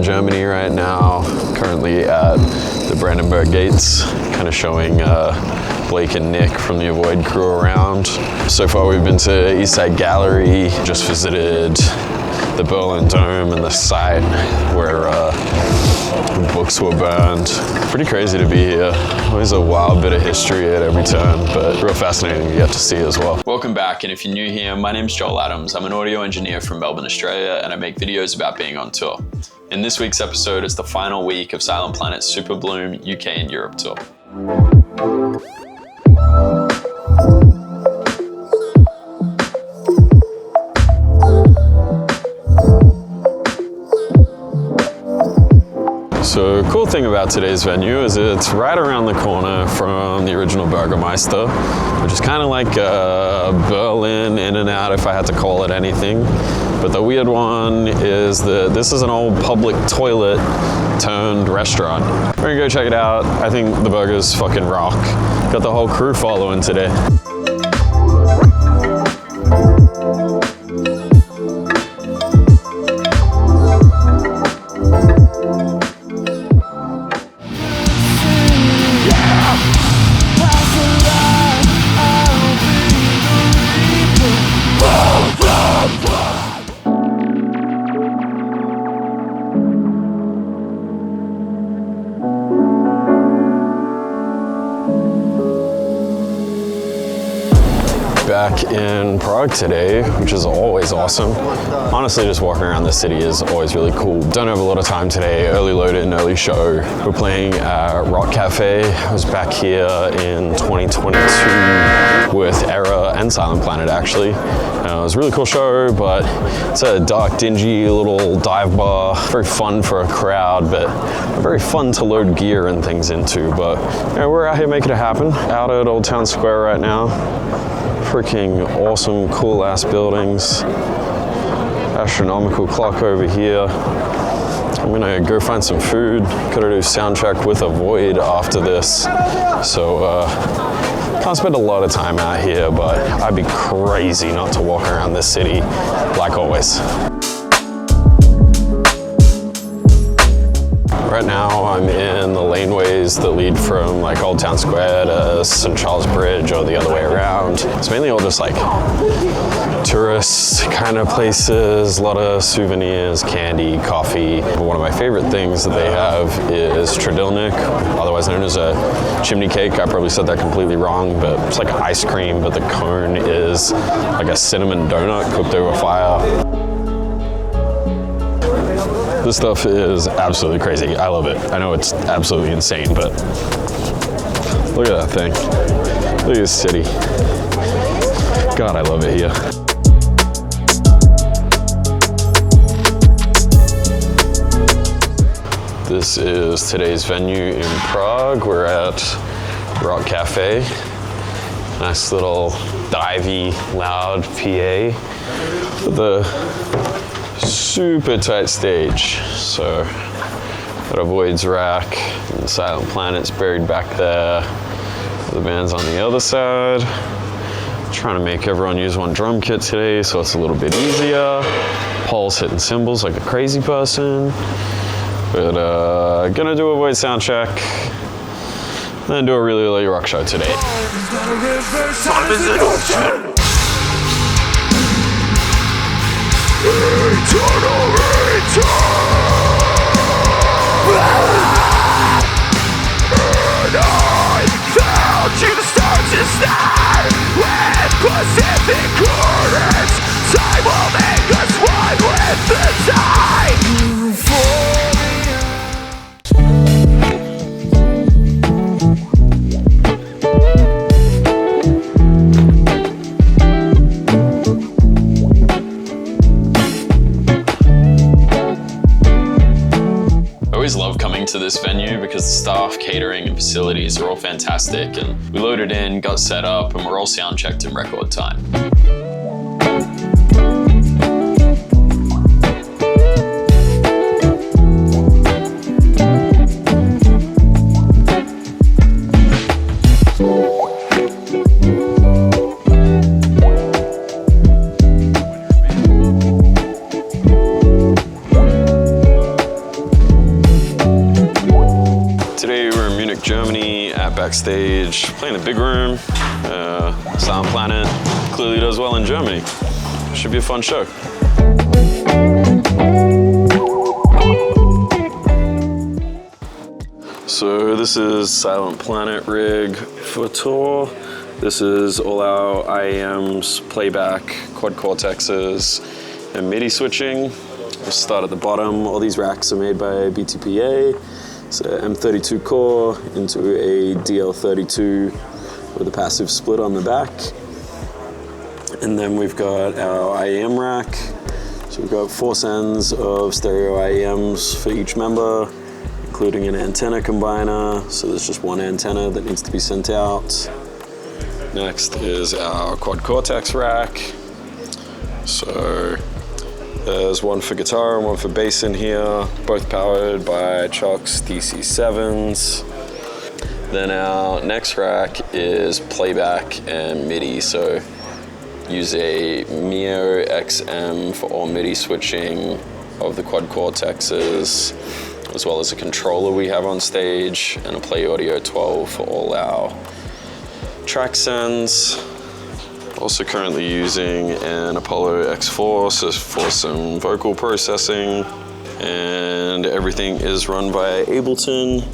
Germany right now, currently at the Brandenburg Gates, kind of showing Blake and Nick from the Avoid crew around. So far we've been to Eastside Gallery, just visited the Berlin Dome and the site where books were burned. Pretty crazy to be here. Always a wild bit of history at every turn, but real fascinating to get to see as well. Welcome back, and if you're new here, my name's Joel Adams. I'm an audio engineer from Melbourne, Australia, and I make videos about being on tour. In this week's episode, it's the final week of Silent Planet's Super Bloom UK and Europe tour. So, cool thing about today's venue is it's right around the corner from the original Burgermeister, which is kind of like Berlin in and out if I had to call it anything. But the weird one is that this is an old public toilet turned restaurant. We're gonna go check it out. I think the burgers fucking rock. Got the whole crew following today. Back in Prague today, which is always awesome. Honestly, just walking around the city is always really cool. Don't have a lot of time today. Early load-in, early show. We're playing at Rock Cafe. I was back here in 2022 with Era and Silent Planet, actually. It was a really cool show, but it's a dark, dingy little dive bar. Very fun for a crowd, but very fun to load gear and things into. But you know, we're out here making it happen. Out at Old Town Square right now. Freaking awesome, cool ass buildings. Astronomical clock over here. I'm gonna go find some food. Gotta do sound check with Avoid after this. So can't spend a lot of time out here, but I'd be crazy not to walk around this city like always. Right now I'm in the laneways that lead from like Old Town Square to St. Charles Bridge or the other way around. It's mainly all just like tourist kind of places, a lot of souvenirs, candy, coffee. But one of my favorite things that they have is Tridilnik, otherwise known as a chimney cake. I probably said that completely wrong, but it's like ice cream, but the cone is like a cinnamon donut cooked over fire. This stuff is absolutely crazy. I love it. I know it's absolutely insane, but look at that thing. Look at this city. God, I love it here. This is today's venue in Prague. We're at Rock Cafe. Nice little divey, loud PA with a super tight stage. So that Avoid's rack and Silent Planet's buried back there. The band's on the other side. Trying to make everyone use one drum kit today so it's a little bit easier. Paul's hitting cymbals like a crazy person. But gonna do a Avoid sound check. Then do a really early rock show today. Eternal return. And I found you the stars instead. With Pacific currents, time will make us one with the tide. I always love coming to this venue because the staff, catering, and facilities are all fantastic, and we loaded in, got set up, and we're all sound checked in record time. backstage, playing the big room. Silent Planet clearly does well in Germany. Should be a fun show. So this is Silent Planet rig for tour. This is all our IEMs, playback, quad cortexes, and MIDI switching. We'll start at the bottom. All these racks are made by BTPA. It's an M32 core into a DL32 with a passive split on the back. And then we've got our IEM rack. So we've got 4 sends of stereo IEMs for each member, including an antenna combiner. So there's just one antenna that needs to be sent out. Next is our quad cortex rack. So there's one for guitar and one for bass in here, both powered by Chocs DC7s. Then our next rack is playback and MIDI. So use a Mio XM for all MIDI switching of the quad cortexes, as well as a controller we have on stage, and a Play Audio 12 for all our track sends. Also currently using an Apollo X4 for some vocal processing, and everything is run by Ableton.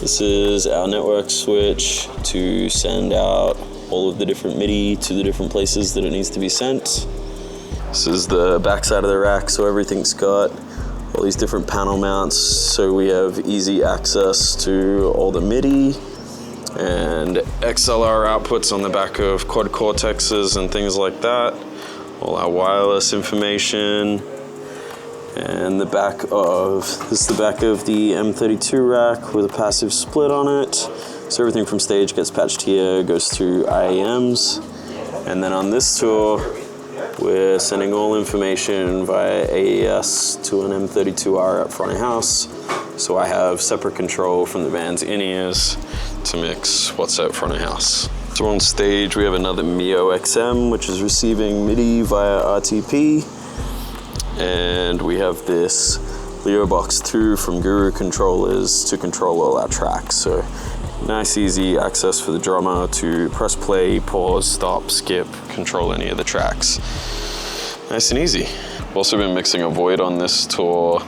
This is our network switch to send out all of the different MIDI to the different places that it needs to be sent. This is the back side of the rack, so everything's got all these different panel mounts, so we have easy access to all the MIDI and XLR outputs on the back of quad cortexes and things like that. All our wireless information. And this is the back of the M32 rack with a passive split on it. So everything from stage gets patched here, goes through IEMs. And then on this tour, we're sending all information via AES to an M32R at front of house. So I have separate control from the band's in-ears to mix what's at front of house. So on stage, we have another Mio XM, which is receiving MIDI via RTP. And we have this Leo Box 2 from Guru controllers to control all our tracks. So nice, easy access for the drummer to press play, pause, stop, skip, control any of the tracks. Nice and easy. I've also been mixing a Void on this tour.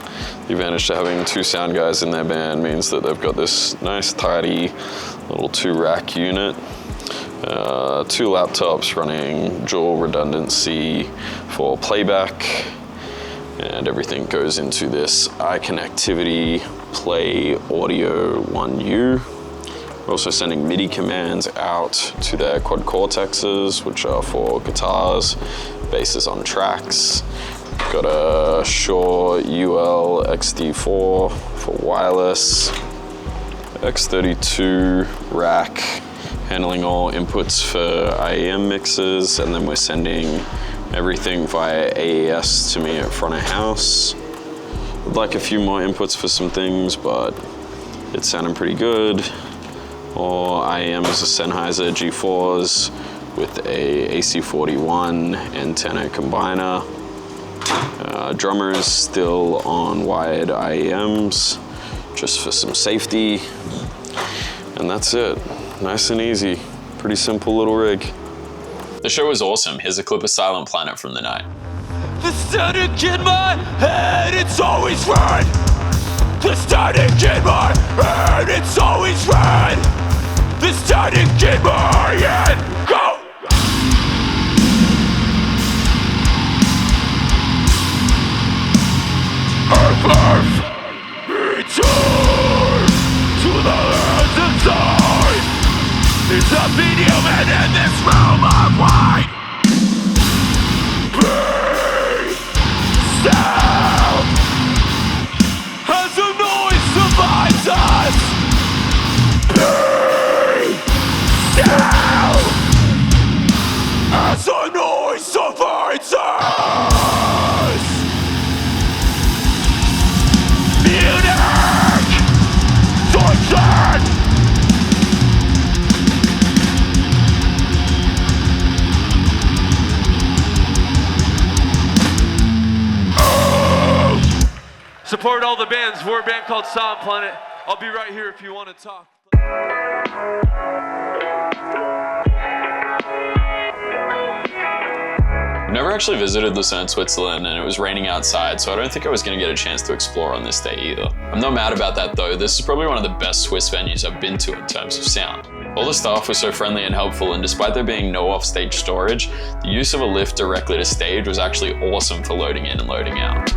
The advantage to having 2 sound guys in their band means that they've got this nice, tidy little 2-rack unit. 2 laptops running dual redundancy for playback. And everything goes into this iConnectivity Play Audio 1U. We're also sending MIDI commands out to their quad cortexes, which are for guitars, basses on tracks. Got a Shure UL XD4 for wireless, X32 rack handling all inputs for IEM mixes, and then we're sending everything via AES to me at front of house. I'd like a few more inputs for some things, but it's sounding pretty good. Or IEM is a Sennheiser G4s with a AC41 antenna combiner. Drummers still on wired IEMs, just for some safety. And that's it. Nice and easy. Pretty simple little rig. The show was awesome. Here's a clip of Silent Planet from the night. The static in my head, it's always red. The static in my head, it's always red. The static in my head, go! Earth, return to the lands inside. There's nothing human in this realm of white. Sound as the noise divides us. Sound as the noise divides us. Munich, Deutschland. Support all the bands. We're a band called Silent Planet. I'll be right here if you want to talk. I've never actually visited Lucerne, Switzerland, and it was raining outside, so I don't think I was going to get a chance to explore on this day either. I'm not mad about that though. This is probably one of the best Swiss venues I've been to in terms of sound. All the staff were so friendly and helpful, and despite there being no offstage storage, the use of a lift directly to stage was actually awesome for loading in and loading out.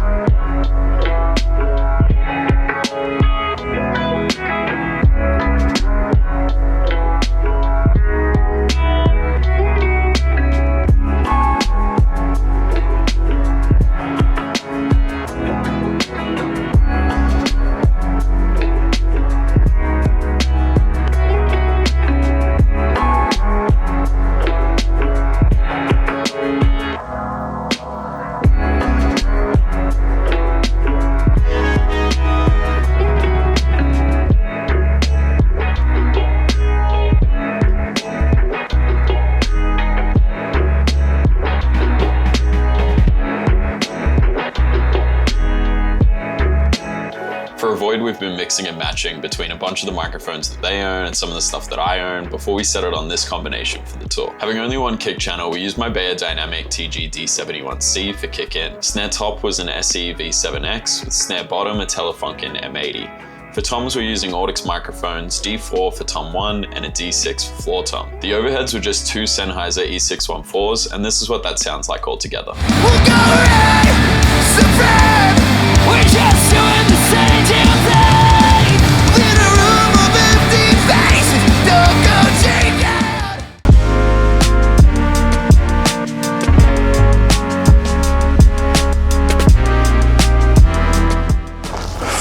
We've been mixing and matching between a bunch of the microphones that they own and some of the stuff that I own before we settled on this combination for the tour. Having only one kick channel, we used my Bayer Dynamic TG D71C for kick in. Snare top was an SE V7X with snare bottom a Telefunken M80. For toms, we're using Audix Microphones, D4 for tom 1 and a D6 for floor tom. The overheads were just two Sennheiser E614s, and this is what that sounds like all together. We're just doing the same damn thing. In a room of empty faces, don't go check out.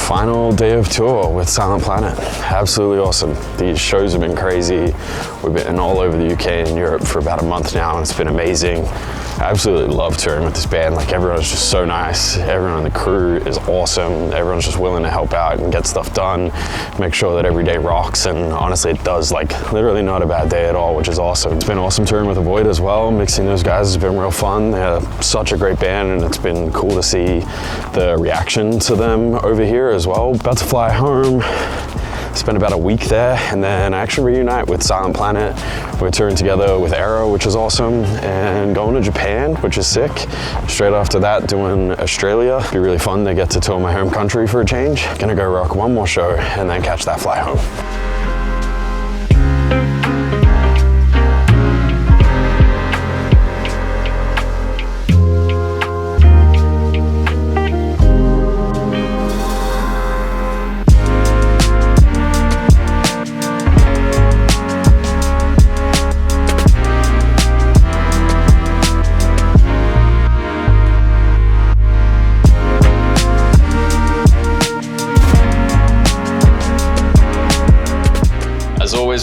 Final day of tour with Silent Planet. Absolutely awesome. These shows have been crazy. We've been all over the UK and Europe for about a month now, and it's been amazing. I absolutely love touring with this band. Like, everyone's just so nice. Everyone on the crew is awesome. Everyone's just willing to help out and get stuff done, make sure that every day rocks, and honestly it does. Like, literally not a bad day at all, which is awesome. It's been awesome touring with Avoid as well. Mixing those guys has been real fun. They're such a great band, and it's been cool to see the reaction to them over here as well. About to fly home. Spent about a week there, and then actually reunite with Silent Planet. We're touring together with Arrow, which is awesome, and going to Japan, which is sick. Straight after that, doing Australia. It'd be really fun to get to tour my home country for a change. Gonna go rock one more show and then catch that flight home.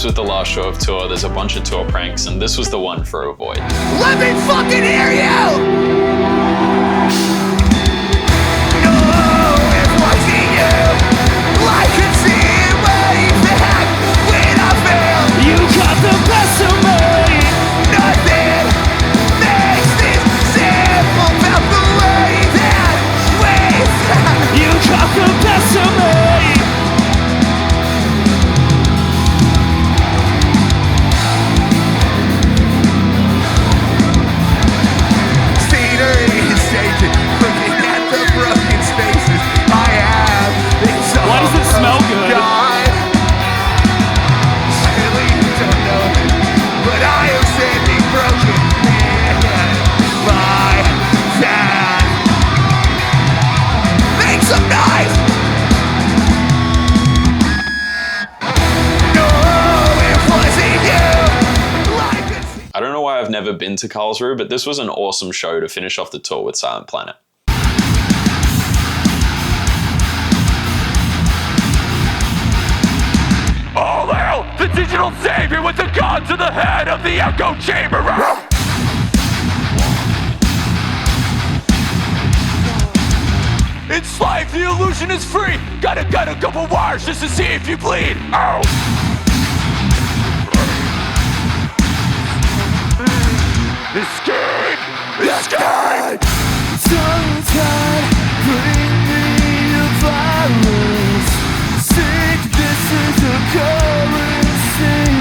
With the last show of tour, there's a bunch of tour pranks, and this was the one for Avoid. Let me fucking hear you! No, it wasn't you. I could see it way back when I fell. You got the best of me. Nothing makes this simple about the way that we found. You got the best of me. Never been to Carlsruhe, but this was an awesome show to finish off the tour with Silent Planet. All hail the digital savior with the gun to the head of the echo chamber. It's life, the illusion is free. Gotta cut a couple wires just to see if you bleed. Ow! Escape! Escape! Tongue-tied, bring me the virus. Sick, this is a currency.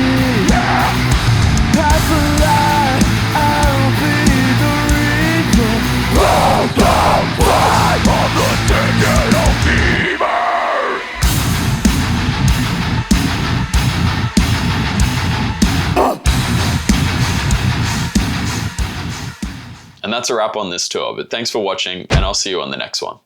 And that's a wrap on this tour, but thanks for watching and I'll see you on the next one.